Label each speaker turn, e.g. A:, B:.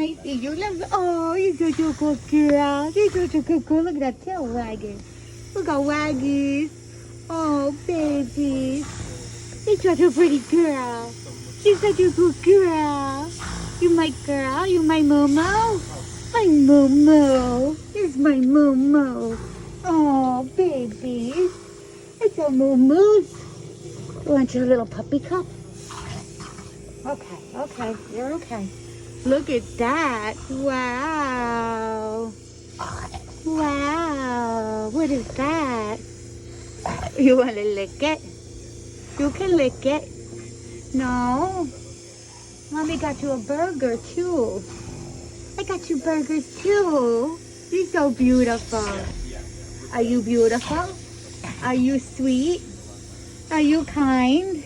A: I see you? Oh, you're such a good girl. You're such a good girl. Look at that tail wagging. Look at waggies. Oh, baby. You're such a pretty girl. You're such a good girl. You my girl. You my Momo. My Momo. Here's my Momo. Oh, baby. It's a Momoose. You want your little puppy cup? Okay, you're okay. Look at that. Wow. Wow. What is that? You want to lick it? You can lick it. No. Mommy got you a burger too. I got you burgers too. You're so beautiful. Are you beautiful? Are you sweet? Are you kind?